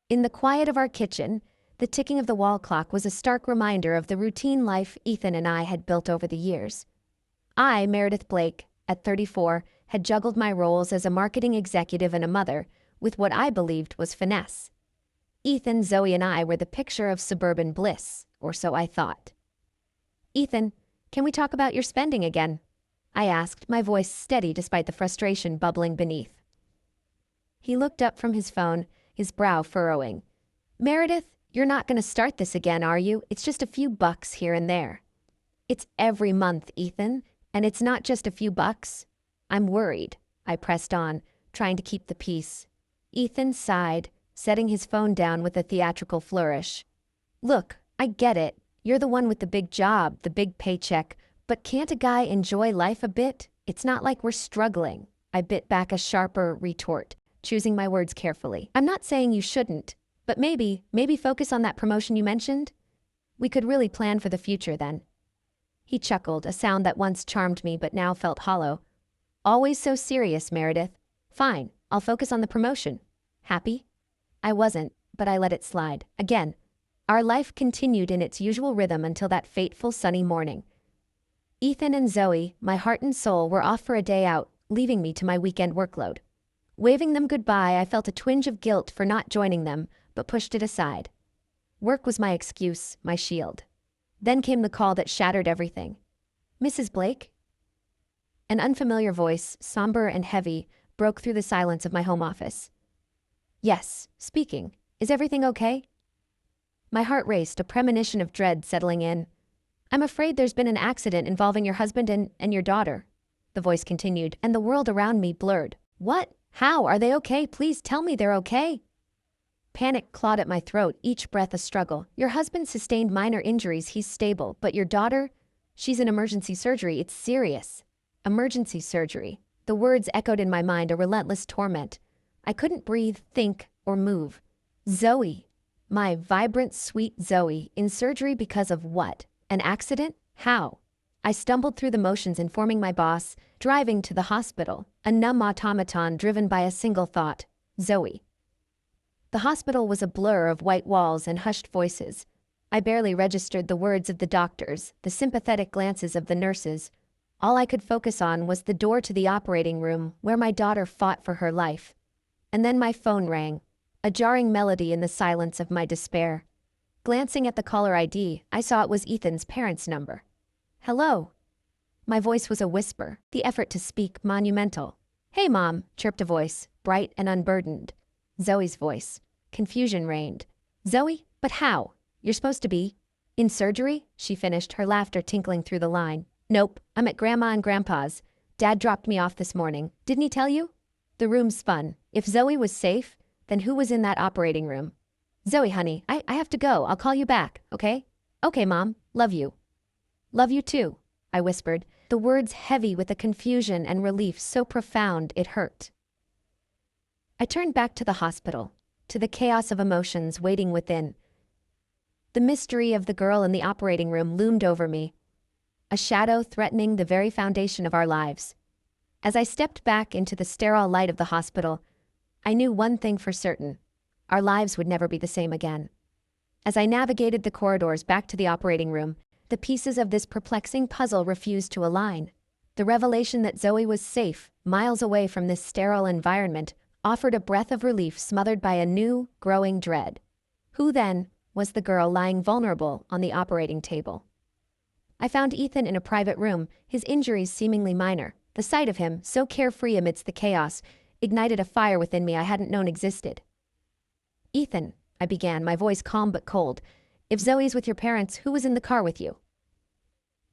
In the quiet of our kitchen, the ticking of the wall clock was a stark reminder of the routine life Ethan and I had built over the years. I, Meredith Blake, at 34, had juggled my roles as a marketing executive and a mother with what I believed was finesse. Ethan, Zoe, and I were the picture of suburban bliss, or so I thought. "Ethan, can we talk about your spending again?" I asked, my voice steady despite the frustration bubbling beneath. He looked up from his phone, his brow furrowing. "Meredith, you're not going to start this again, are you? It's just a few bucks here and there." "It's every month, Ethan, and it's not just a few bucks." "I'm worried," I pressed on, trying to keep the peace. Ethan sighed, setting his phone down with a theatrical flourish. "Look, I get it. You're the one with the big job, the big paycheck, but can't a guy enjoy life a bit? It's not like we're struggling." I bit back a sharper retort, choosing my words carefully. "I'm not saying you shouldn't, but maybe focus on that promotion you mentioned. We could really plan for the future then." He chuckled, a sound that once charmed me but now felt hollow. "Always so serious, Meredith. Fine, I'll focus on the promotion. Happy?" I wasn't, but I let it slide. Again, our life continued in its usual rhythm until that fateful sunny morning. Ethan and Zoe, my heart and soul, were off for a day out, leaving me to my weekend workload. Waving them goodbye, I felt a twinge of guilt for not joining them, but pushed it aside. Work was my excuse, my shield. Then came the call that shattered everything. "Mrs. Blake?" An unfamiliar voice, somber and heavy, broke through the silence of my home office. "Yes, speaking. Is everything okay?" My heart raced, a premonition of dread settling in. "I'm afraid there's been an accident involving your husband and your daughter," the voice continued, and the world around me blurred. "What? How? Are they okay? Please tell me they're okay." Panic clawed at my throat, each breath a struggle. "Your husband sustained minor injuries, he's stable, but your daughter? She's in emergency surgery, it's serious." Emergency surgery. The words echoed in my mind, a relentless torment. I couldn't breathe, think, or move. Zoe. My vibrant, sweet Zoe, in surgery because of what? An accident? How? I stumbled through the motions, informing my boss, driving to the hospital, a numb automaton driven by a single thought: Zoe. The hospital was a blur of white walls and hushed voices. I barely registered the words of the doctors, the sympathetic glances of the nurses. All I could focus on was the door to the operating room where my daughter fought for her life. And then my phone rang, a jarring melody in the silence of my despair. Glancing at the caller ID, I saw it was Ethan's parents' number. "Hello." My voice was a whisper, the effort to speak monumental. "Hey, Mom," chirped a voice, bright and unburdened. Zoe's voice. Confusion reigned. "Zoe? But how? You're supposed to be in surgery?" she finished, her laughter tinkling through the line. "Nope, I'm at Grandma and Grandpa's. Dad dropped me off this morning. Didn't he tell you?" The room spun. If Zoe was safe, then who was in that operating room? "Zoe, honey, I have to go. I'll call you back, okay?" "Okay, Mom. Love you." "Love you too," I whispered, the words heavy with a confusion and relief so profound it hurt. I turned back to the hospital, to the chaos of emotions waiting within. The mystery of the girl in the operating room loomed over me, a shadow threatening the very foundation of our lives. As I stepped back into the sterile light of the hospital, I knew one thing for certain: our lives would never be the same again. As I navigated the corridors back to the operating room, the pieces of this perplexing puzzle refused to align. The revelation that Zoe was safe, miles away from this sterile environment, offered a breath of relief smothered by a new, growing dread. Who, then, was the girl lying vulnerable on the operating table? I found Ethan in a private room, his injuries seemingly minor. The sight of him, so carefree amidst the chaos, ignited a fire within me I hadn't known existed. "Ethan," I began, my voice calm but cold, "if Zoe's with your parents, who was in the car with you?"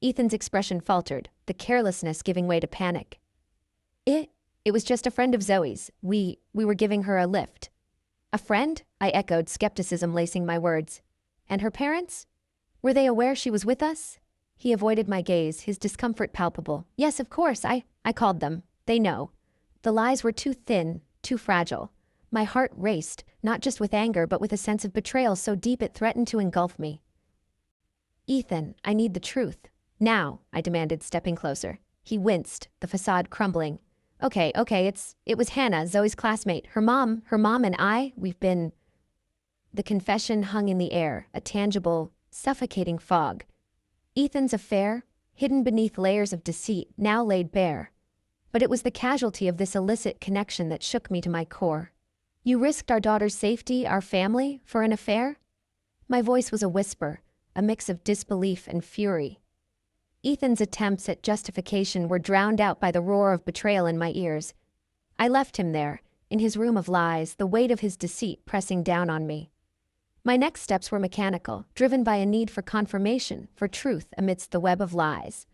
Ethan's expression faltered, the carelessness giving way to panic. It was just a friend of Zoe's. We were giving her a lift." "A friend?" I echoed, skepticism lacing my words. "And her parents? Were they aware she was with us?" He avoided my gaze, his discomfort palpable. "Yes, of course, I called them. They know." The lies were too thin, too fragile. My heart raced, not just with anger, but with a sense of betrayal so deep it threatened to engulf me. "Ethan, I need the truth. Now," I demanded, stepping closer. He winced, the facade crumbling. Okay, it was Hannah, Zoe's classmate. Her mom and I, we've been..." the confession hung in the air, a tangible, suffocating fog. Ethan's affair, hidden beneath layers of deceit, now laid bare. But it was the casualty of this illicit connection that shook me to my core. You risked our daughter's safety, our family, for an affair? My voice was a whisper, a mix of disbelief and fury. Ethan's attempts at justification were drowned out by the roar of betrayal in my ears. I left him there, in his room of lies, the weight of his deceit pressing down on me. My next steps were mechanical, driven by a need for confirmation, for truth amidst the web of lies.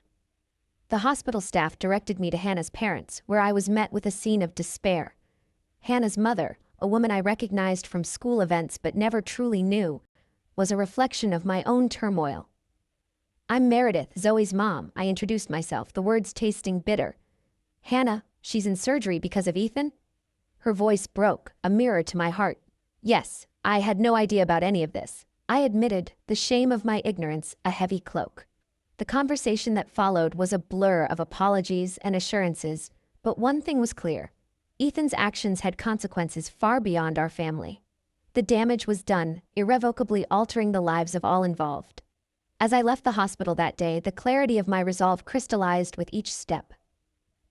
The hospital staff directed me to Hannah's parents, where I was met with a scene of despair. Hannah's mother, a woman I recognized from school events but never truly knew, was a reflection of my own turmoil. I'm Meredith, Zoe's mom, I introduced myself, the words tasting bitter. Hannah, she's in surgery because of Ethan? Her voice broke, a mirror to my heart. Yes, I had no idea about any of this. I admitted, the shame of my ignorance, a heavy cloak. The conversation that followed was a blur of apologies and assurances, but one thing was clear. Ethan's actions had consequences far beyond our family. The damage was done, irrevocably altering the lives of all involved. As I left the hospital that day, the clarity of my resolve crystallized with each step.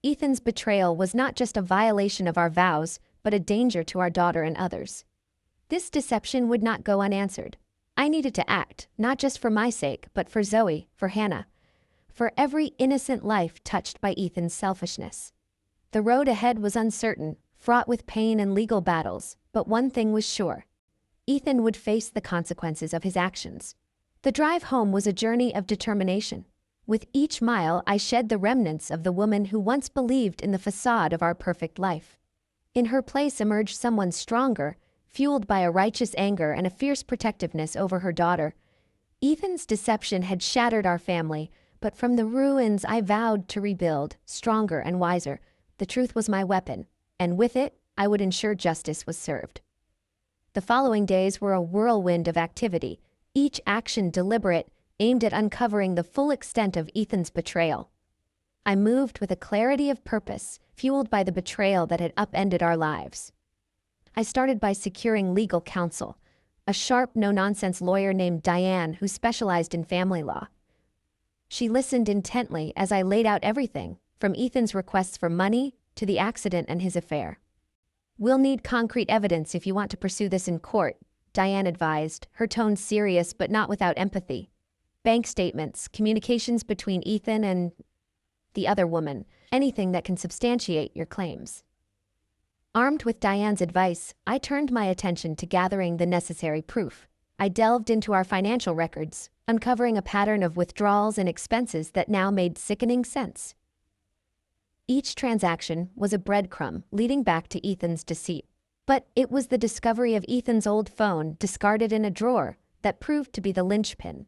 Ethan's betrayal was not just a violation of our vows, but a danger to our daughter and others. This deception would not go unanswered. I needed to act, not just for my sake, but for Zoe, for Hannah, for every innocent life touched by Ethan's selfishness. The road ahead was uncertain, fraught with pain and legal battles, but one thing was sure. Ethan would face the consequences of his actions. The drive home was a journey of determination. With each mile, I shed the remnants of the woman who once believed in the facade of our perfect life. In her place emerged someone stronger, fueled by a righteous anger and a fierce protectiveness over her daughter. Ethan's deception had shattered our family, but from the ruins I vowed to rebuild, stronger and wiser. The truth was my weapon, and with it, I would ensure justice was served. The following days were a whirlwind of activity, each action deliberate, aimed at uncovering the full extent of Ethan's betrayal. I moved with a clarity of purpose, fueled by the betrayal that had upended our lives. I started by securing legal counsel, a sharp, no-nonsense lawyer named Diane who specialized in family law. She listened intently as I laid out everything, from Ethan's requests for money to the accident and his affair. We'll need concrete evidence if you want to pursue this in court, Diane advised, her tone serious but not without empathy. Bank statements, communications between Ethan and the other woman, anything that can substantiate your claims. Armed with Diane's advice, I turned my attention to gathering the necessary proof. I delved into our financial records, uncovering a pattern of withdrawals and expenses that now made sickening sense. Each transaction was a breadcrumb leading back to Ethan's deceit. But it was the discovery of Ethan's old phone, discarded in a drawer, that proved to be the linchpin.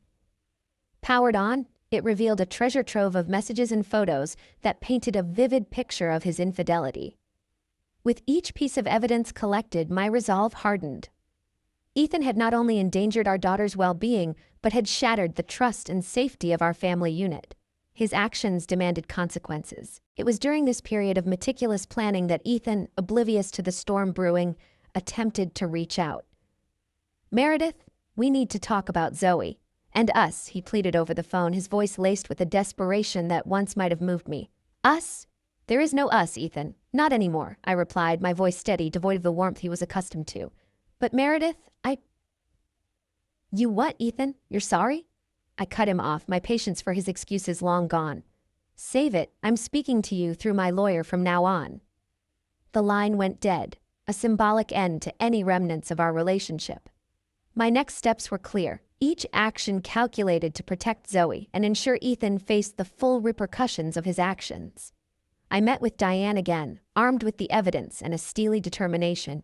Powered on, it revealed a treasure trove of messages and photos that painted a vivid picture of his infidelity. With each piece of evidence collected, my resolve hardened. Ethan had not only endangered our daughter's well-being, but had shattered the trust and safety of our family unit. His actions demanded consequences. It was during this period of meticulous planning that Ethan, oblivious to the storm brewing, attempted to reach out. Meredith, we need to talk about Zoe. And us, he pleaded over the phone, his voice laced with a desperation that once might have moved me. Us? There is no us, Ethan. Not anymore, I replied, my voice steady, devoid of the warmth he was accustomed to. But Meredith, You what, Ethan? You're sorry? I cut him off, my patience for his excuses long gone. Save it, I'm speaking to you through my lawyer from now on. The line went dead, a symbolic end to any remnants of our relationship. My next steps were clear, each action calculated to protect Zoe and ensure Ethan faced the full repercussions of his actions. I met with Diane again, armed with the evidence and a steely determination.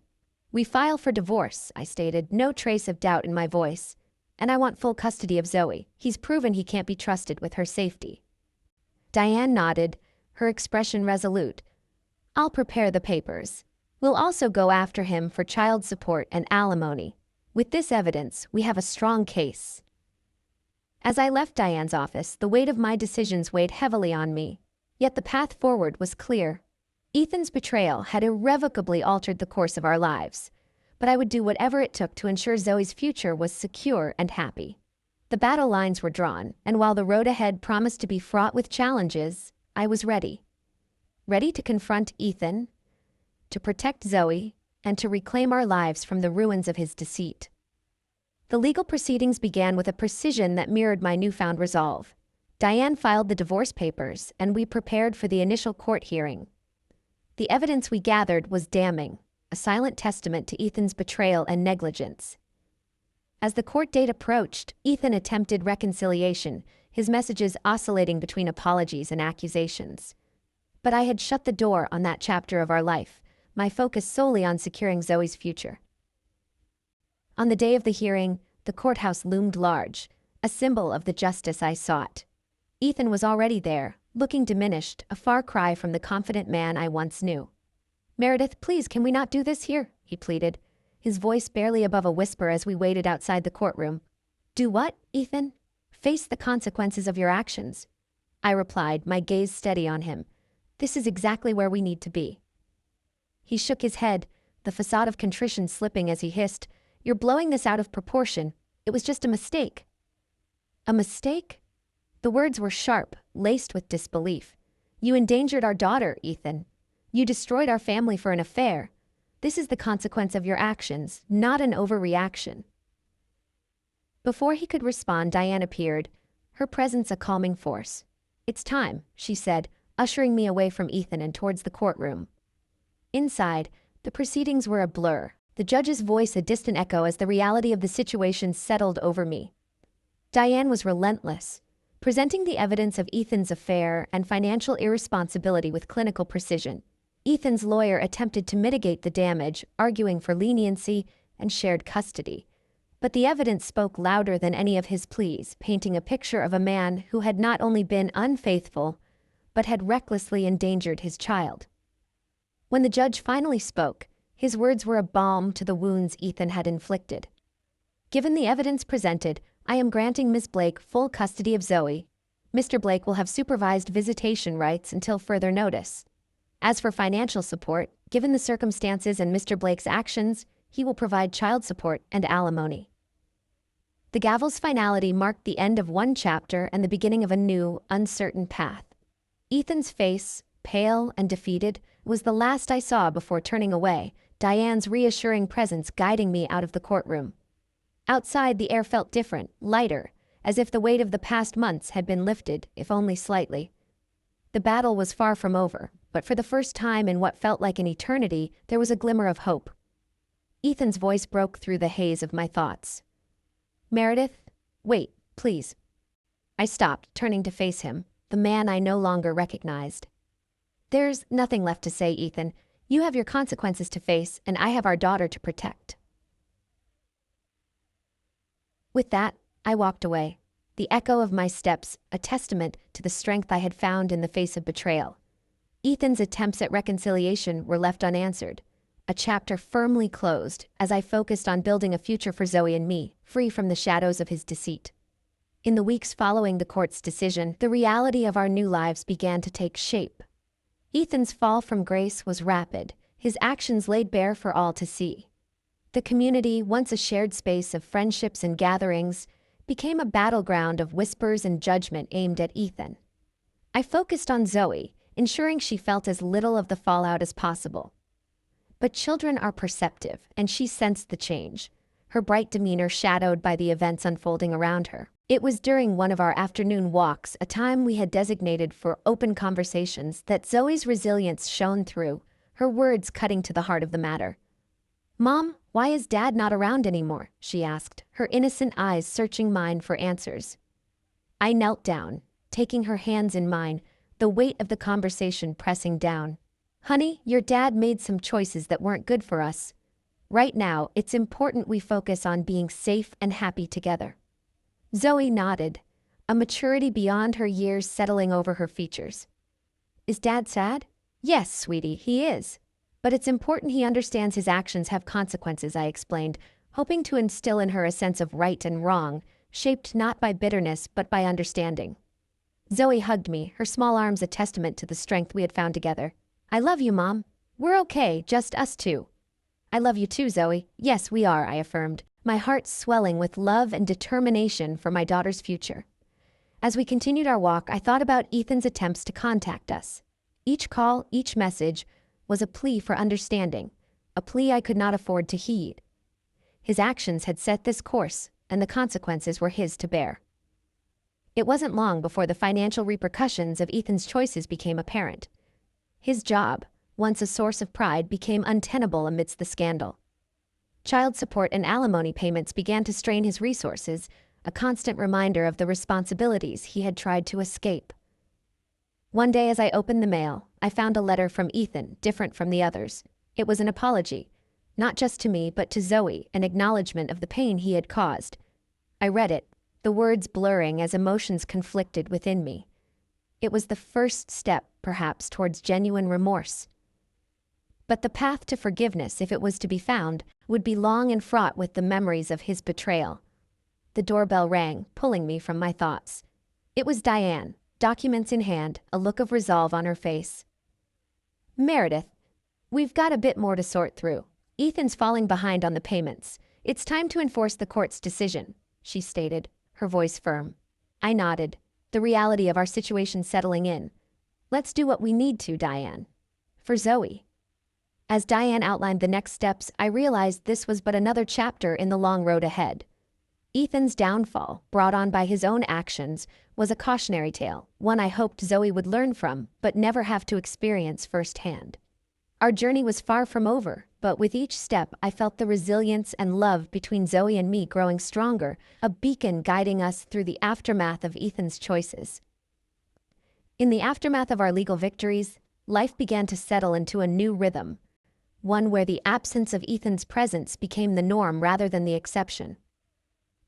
We file for divorce, I stated, no trace of doubt in my voice. And I want full custody of Zoe. He's proven he can't be trusted with her safety. Diane nodded, her expression resolute. I'll prepare the papers. We'll also go after him for child support and alimony. With this evidence, we have a strong case. As I left Diane's office, the weight of my decisions weighed heavily on me. Yet the path forward was clear. Ethan's betrayal had irrevocably altered the course of our lives. but I would do whatever it took to ensure Zoe's future was secure and happy. The battle lines were drawn, and while the road ahead promised to be fraught with challenges, I was ready. Ready to confront Ethan, to protect Zoe, and to reclaim our lives from the ruins of his deceit. The legal proceedings began with a precision that mirrored my newfound resolve. Diane filed the divorce papers, and we prepared for the initial court hearing. The evidence we gathered was damning, a silent testament to Ethan's betrayal and negligence. As the court date approached, Ethan attempted reconciliation, his messages oscillating between apologies and accusations. But I had shut the door on that chapter of our life, my focus solely on securing Zoe's future. On the day of the hearing, the courthouse loomed large, a symbol of the justice I sought. Ethan was already there, looking diminished, a far cry from the confident man I once knew. "Meredith, please, can we not do this here?" he pleaded, his voice barely above a whisper as we waited outside the courtroom. "Do what, Ethan?" "Face the consequences of your actions," I replied, my gaze steady on him. "This is exactly where we need to be." He shook his head, the facade of contrition slipping as he hissed, "You're blowing this out of proportion. It was just a mistake." "A mistake?" The words were sharp, laced with disbelief. "You endangered our daughter, Ethan. You destroyed our family for an affair. This is the consequence of your actions, not an overreaction." Before he could respond, Diane appeared, her presence a calming force. "It's time," she said, ushering me away from Ethan and towards the courtroom. Inside, the proceedings were a blur, the judge's voice a distant echo as the reality of the situation settled over me. Diane was relentless, presenting the evidence of Ethan's affair and financial irresponsibility with clinical precision. Ethan's lawyer attempted to mitigate the damage, arguing for leniency and shared custody. But the evidence spoke louder than any of his pleas, painting a picture of a man who had not only been unfaithful, but had recklessly endangered his child. When the judge finally spoke, his words were a balm to the wounds Ethan had inflicted. "Given the evidence presented, I am granting Ms. Blake full custody of Zoe. Mr. Blake will have supervised visitation rights until further notice. As for financial support, given the circumstances and Mr. Blake's actions, he will provide child support and alimony." The gavel's finality marked the end of one chapter and the beginning of a new, uncertain path. Ethan's face, pale and defeated, was the last I saw before turning away, Diane's reassuring presence guiding me out of the courtroom. Outside, the air felt different, lighter, as if the weight of the past months had been lifted, if only slightly. The battle was far from over, but for the first time in what felt like an eternity, there was a glimmer of hope. Ethan's voice broke through the haze of my thoughts. "Meredith, wait, please." I stopped, turning to face him, the man I no longer recognized. "There's nothing left to say, Ethan. You have your consequences to face, and I have our daughter to protect." With that, I walked away, the echo of my steps a testament to the strength I had found in the face of betrayal. Ethan's attempts at reconciliation were left unanswered, a chapter firmly closed as I focused on building a future for Zoe and me, free from the shadows of his deceit. In the weeks following the court's decision, the reality of our new lives began to take shape. Ethan's fall from grace was rapid, his actions laid bare for all to see. The community, once a shared space of friendships and gatherings, became a battleground of whispers and judgment aimed at Ethan. I focused on Zoe, ensuring she felt as little of the fallout as possible. But children are perceptive, and she sensed the change, her bright demeanor shadowed by the events unfolding around her. It was during one of our afternoon walks, a time we had designated for open conversations, that Zoe's resilience shone through, her words cutting to the heart of the matter. "Mom, why is Dad not around anymore?" she asked, her innocent eyes searching mine for answers. I knelt down, taking her hands in mine, the weight of the conversation pressing down. "Honey, your dad made some choices that weren't good for us. Right now, it's important we focus on being safe and happy together." Zoe nodded, a maturity beyond her years settling over her features. "Is Dad sad?" "Yes, sweetie, he is. But it's important he understands his actions have consequences," I explained, hoping to instill in her a sense of right and wrong, shaped not by bitterness but by understanding. Zoe hugged me, her small arms a testament to the strength we had found together. "I love you, Mom. We're okay, just us two." I love you too, Zoe. Yes, we are, I affirmed, my heart swelling with love and determination for my daughter's future. As we continued our walk, I thought about Ethan's attempts to contact us. Each call, each message, was a plea for understanding, a plea I could not afford to heed. His actions had set this course, and the consequences were his to bear. It wasn't long before the financial repercussions of Ethan's choices became apparent. His job, once a source of pride, became untenable amidst the scandal. Child support and alimony payments began to strain his resources, a constant reminder of the responsibilities he had tried to escape. One day as I opened the mail, I found a letter from Ethan, different from the others. It was an apology, not just to me but to Zoe, an acknowledgement of the pain he had caused. I read it, the words blurring as emotions conflicted within me. It was the first step, perhaps, towards genuine remorse. But the path to forgiveness, if it was to be found, would be long and fraught with the memories of his betrayal. The doorbell rang, pulling me from my thoughts. It was Diane, documents in hand, a look of resolve on her face. Meredith, we've got a bit more to sort through. Ethan's falling behind on the payments. It's time to enforce the court's decision, she stated, her voice firm. I nodded, the reality of our situation settling in. Let's do what we need to, Diane. For Zoe. As Diane outlined the next steps, I realized this was but another chapter in the long road ahead. Ethan's downfall, brought on by his own actions, was a cautionary tale, one I hoped Zoe would learn from, but never have to experience firsthand. Our journey was far from over, but with each step I felt the resilience and love between Zoe and me growing stronger, a beacon guiding us through the aftermath of Ethan's choices. In the aftermath of our legal victories, life began to settle into a new rhythm, one where the absence of Ethan's presence became the norm rather than the exception.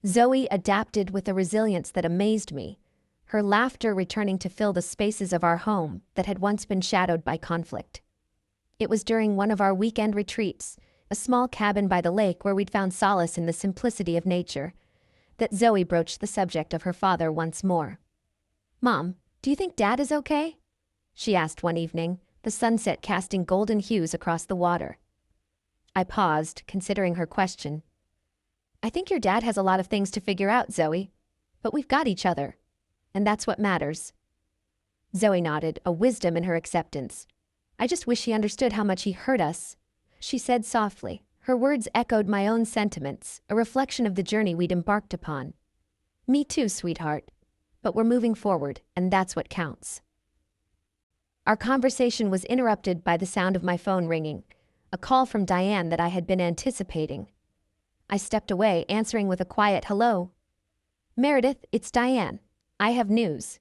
Zoe adapted with a resilience that amazed me, her laughter returning to fill the spaces of our home that had once been shadowed by conflict. It was during one of our weekend retreats, a small cabin by the lake where we'd found solace in the simplicity of nature, that Zoe broached the subject of her father once more. Mom, do you think Dad is okay? She asked one evening, the sunset casting golden hues across the water. I paused, considering her question. I think your dad has a lot of things to figure out, Zoe, but we've got each other, and that's what matters. Zoe nodded, a wisdom in her acceptance. I just wish he understood how much he hurt us, she said softly. Her words echoed my own sentiments, a reflection of the journey we'd embarked upon. Me too, sweetheart. But we're moving forward, and that's what counts. Our conversation was interrupted by the sound of my phone ringing, a call from Diane that I had been anticipating. I stepped away, answering with a quiet hello. Meredith, it's Diane. I have news.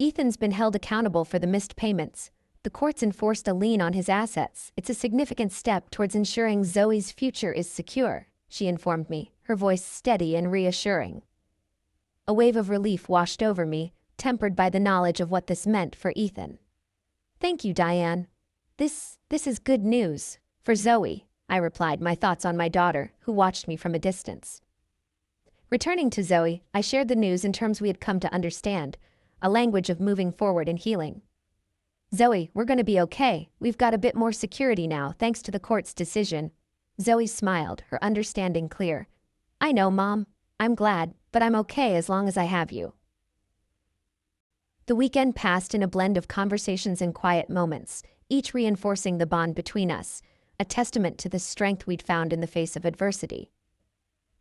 Ethan's been held accountable for the missed payments. The court's enforced a lien on his assets. It's a significant step towards ensuring Zoe's future is secure, she informed me, her voice steady and reassuring. A wave of relief washed over me, tempered by the knowledge of what this meant for Ethan. Thank you, Diane. This is good news. For Zoe, I replied, my thoughts on my daughter, who watched me from a distance. Returning to Zoe, I shared the news in terms we had come to understand, a language of moving forward and healing. Zoe, we're going to be okay. We've got a bit more security now, thanks to the court's decision. Zoe smiled, her understanding clear. I know, Mom. I'm glad, but I'm okay as long as I have you. The weekend passed in a blend of conversations and quiet moments, each reinforcing the bond between us, a testament to the strength we'd found in the face of adversity.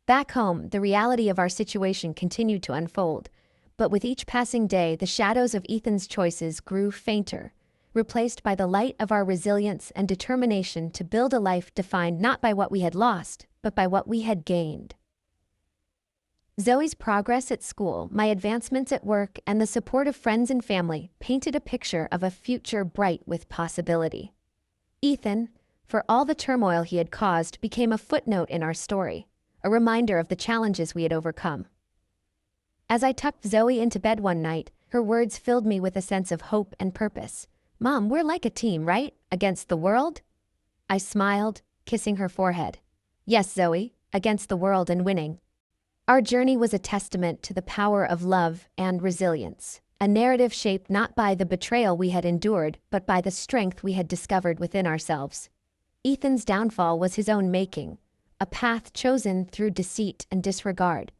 Back home, the reality of our situation continued to unfold, but with each passing day, the shadows of Ethan's choices grew fainter, replaced by the light of our resilience and determination to build a life defined not by what we had lost, but by what we had gained. Zoe's progress at school, my advancements at work, and the support of friends and family painted a picture of a future bright with possibility. Ethan, for all the turmoil he had caused, became a footnote in our story, a reminder of the challenges we had overcome. As I tucked Zoe into bed one night, her words filled me with a sense of hope and purpose. Mom, we're like a team, right? Against the world? I smiled, kissing her forehead. Yes, Zoe, against the world and winning. Our journey was a testament to the power of love and resilience, a narrative shaped not by the betrayal we had endured, but by the strength we had discovered within ourselves. Ethan's downfall was his own making, a path chosen through deceit and disregard.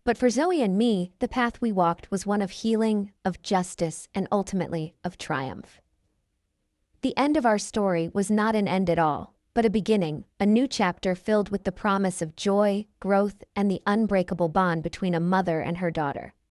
But for Zoe and me, the path we walked was one of healing, of justice, and ultimately of triumph. The end of our story was not an end at all, but a beginning, a new chapter filled with the promise of joy, growth, and the unbreakable bond between a mother and her daughter.